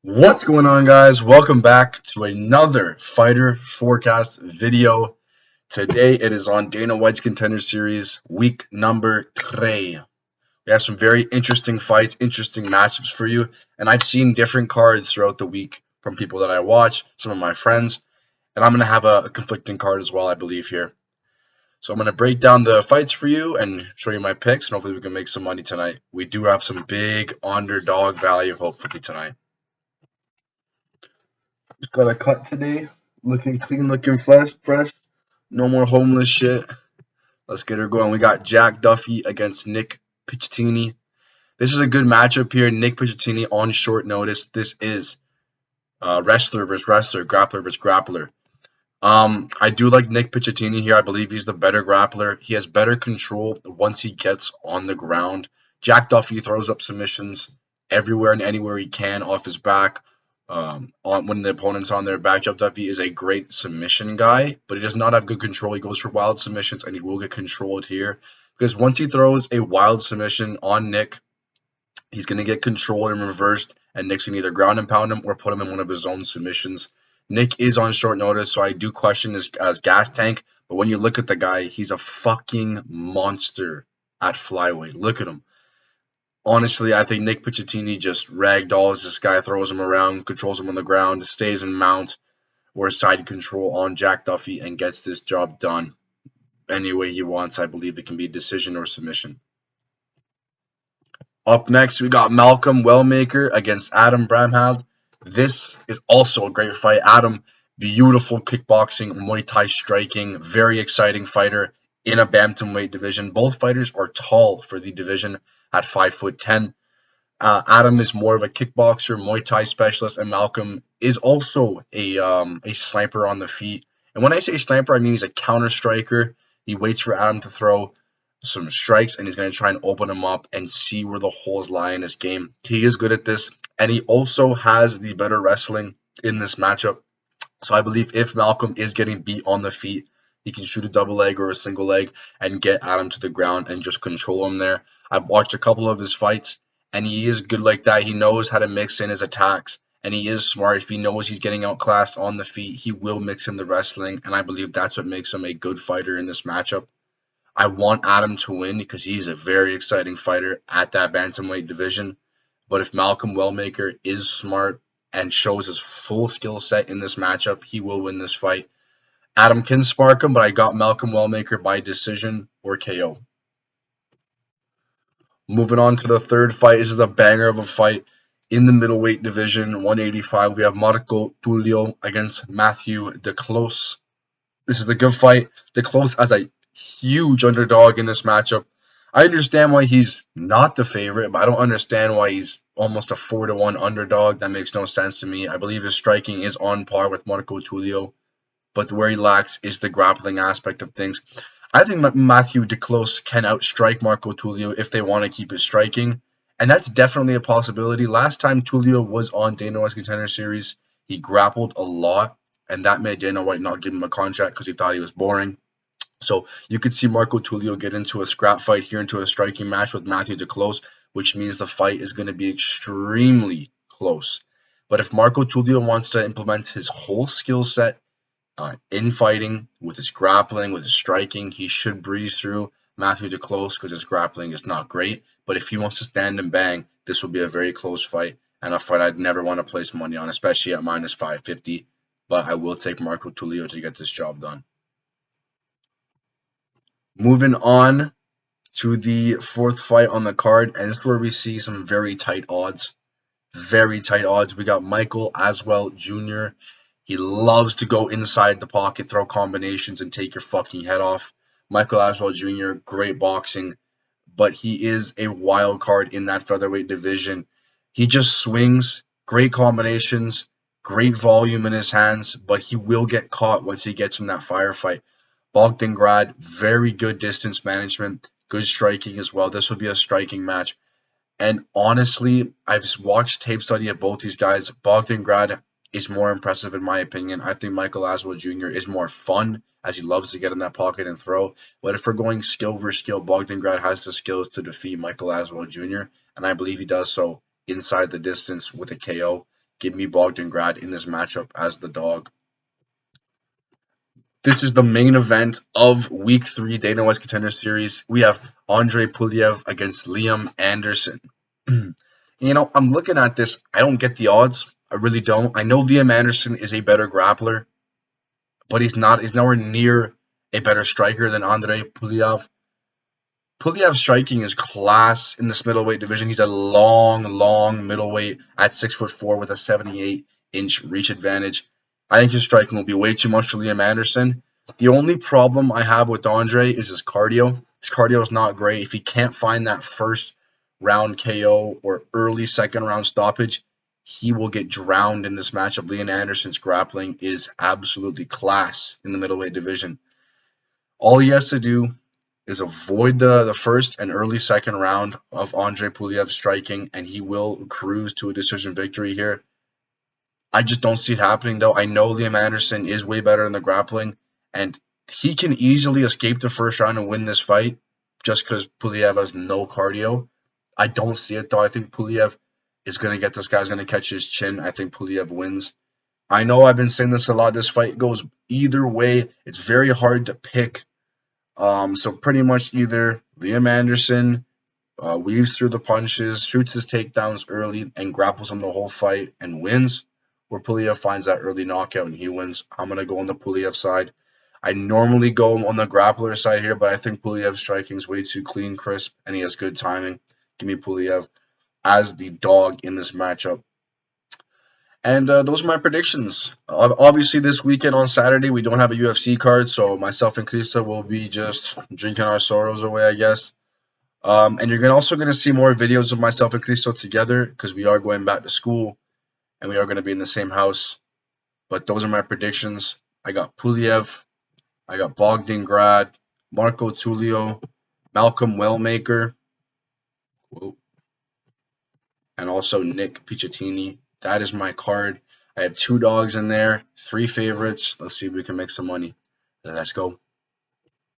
What's going on, guys? Welcome back to another Fighter Forecast video. Today it is on Dana White's Contender Series, week number 3. We have some very interesting fights, interesting matchups for you, and I've seen different cards throughout the week from people that I watch, some of my friends, and I'm going to have a conflicting card as well, I believe, here. So I'm going to break down the fights for you and show you my picks, and hopefully we can make some money tonight. We do have some big underdog value, hopefully, tonight. Just got a cut today. Looking clean, looking fresh. No more homeless shit. Let's get her going. We got Jack Duffy against Nick Pichettini. This is a good matchup here. Nick Pichettini on short notice. This is wrestler versus wrestler, grappler versus grappler. I do like Nick Pichettini here. I believe he's the better grappler. He has better control once he gets on the ground. Jack Duffy throws up submissions everywhere and anywhere he can off his back. When the opponent's on their back, Jack Duffy is a great submission guy, but he does not have good control. He goes for wild submissions, and he will get controlled here because once he throws a wild submission on Nick, he's going to get controlled and reversed, and Nick's going to either ground and pound him or put him in one of his own submissions. Nick is on short notice, so I do question his gas tank, but when you look at the guy, he's a fucking monster at flyweight. Look at him. Honestly, I think Nick Pichettini just ragdolls this guy, throws him around, controls him on the ground, stays in mount or side control on Jack Duffy, and gets this job done any way he wants. I believe it can be decision or submission. Up next, we got Malcolm Wellmaker against Adam Bramhad. This is also a great fight. Adam, beautiful kickboxing, Muay Thai striking, very exciting fighter in a bantamweight division. Both fighters are tall for the division at 5'10". Adam is more of a kickboxer, Muay Thai specialist, and Malcolm is also a sniper on the feet. And when I say sniper, I mean he's a counter striker. He waits for Adam to throw some strikes, and he's going to try and open him up and see where the holes lie in his game. He is good at this, and he also has the better wrestling in this matchup. So I believe if Malcolm is getting beat on the feet, he can shoot a double leg or a single leg and get Adam to the ground and just control him there. I've watched a couple of his fights, and he is good like that. He knows how to mix in his attacks, and he is smart. If he knows he's getting outclassed on the feet, he will mix in the wrestling, and I believe that's what makes him a good fighter in this matchup. I want Adam to win because he's a very exciting fighter at that bantamweight division. But if Malcolm Wellmaker is smart and shows his full skill set in this matchup, he will win this fight. Adam can spark him, but I got Malcolm Wellmaker by decision or KO. Moving on to the third fight. This is a banger of a fight in the middleweight division, 185. We have Marco Tulio against Matthew DeClose. This is a good fight. DeClose has a huge underdog in this matchup. I understand why he's not the favorite, but I don't understand why he's almost a 4-1 underdog. That makes no sense to me. I believe his striking is on par with Marco Tulio, but where he lacks is the grappling aspect of things. I think Matthew DeClose can outstrike Marco Tulio if they want to keep his striking, and that's definitely a possibility. Last time Tulio was on Dana White's Contender Series, he grappled a lot, and that made Dana White not give him a contract because he thought he was boring. So you could see Marco Tulio get into a scrap fight here, into a striking match with Matthew DeClose, which means the fight is going to be extremely close. But if Marco Tulio wants to implement his whole skill set in fighting, with his grappling, with his striking, he should breeze through Matthew DeClose because his grappling is not great. But if he wants to stand and bang, this will be a very close fight and a fight I'd never want to place money on, especially at minus 550. But I will take Marco Tulio to get this job done. Moving on to the fourth fight on the card, and this is where we see some very tight odds. Very tight odds. We got Michael Aswell Jr. He loves to go inside the pocket, throw combinations, and take your fucking head off. Michael Aswell Jr., great boxing, but he is a wild card in that featherweight division. He just swings, great combinations, great volume in his hands, but he will get caught once he gets in that firefight. Bogdangrad, very good distance management, good striking as well. This will be a striking match. And honestly, I've watched tape study of both these guys. Bogdangrad is more impressive in my opinion. I think Michael Aswell Jr. is more fun as he loves to get in that pocket and throw. But if we're going skill versus skill, Bogdangrad has the skills to defeat Michael Aswell Jr. And I believe he does so inside the distance with a KO. Give me Bogdangrad in this matchup as the dog. This is the main event of Week 3 Dana White's Contender Series. We have Andre Puliev against Liam Anderson. I'm looking at this. I don't get the odds. I really don't. I know Liam Anderson is a better grappler, but he's not. He's nowhere near a better striker than Andre Puliev. Puliev's striking is class in this middleweight division. He's a long middleweight at 6'4" with a 78-inch reach advantage. I think his striking will be way too much for Liam Anderson. The only problem I have with Andre is his cardio. His cardio is not great. If he can't find that first round KO or early second round stoppage, he will get drowned in this matchup. Liam Anderson's grappling is absolutely class in the middleweight division. All he has to do is avoid the first and early second round of Andre Puliev striking, and he will cruise to a decision victory here. I just don't see it happening, though. I know Liam Anderson is way better in the grappling, and he can easily escape the first round and win this fight just because Puliev has no cardio. I don't see it, though. I think Puliev is going to get this guy's going to catch his chin. I think Puliev wins. I know I've been saying this a lot. This fight goes either way. It's very hard to pick. So pretty much either Liam Anderson weaves through the punches, shoots his takedowns early, and grapples him the whole fight and wins, or Puliev finds that early knockout and he wins. I'm going to go on the Puliev side. I normally go on the grappler side here, but I think Puliev's striking is way too clean, crisp, and he has good timing. Give me Puliev as the dog in this matchup. And those are my predictions. Obviously, this weekend on Saturday, we don't have a UFC card, so myself and Krista will be just drinking our sorrows away, I guess. And you're also going to see more videos of myself and Cristo together because we are going back to school and we are going to be in the same house. But those are my predictions. I got Puliev, I got Bogdangrad, Marco Tulio, Malcolm Wellmaker, and also Nick Picciottini. That is my card. I have 2 dogs in there, 3 favorites. Let's see if we can make some money. Let's go.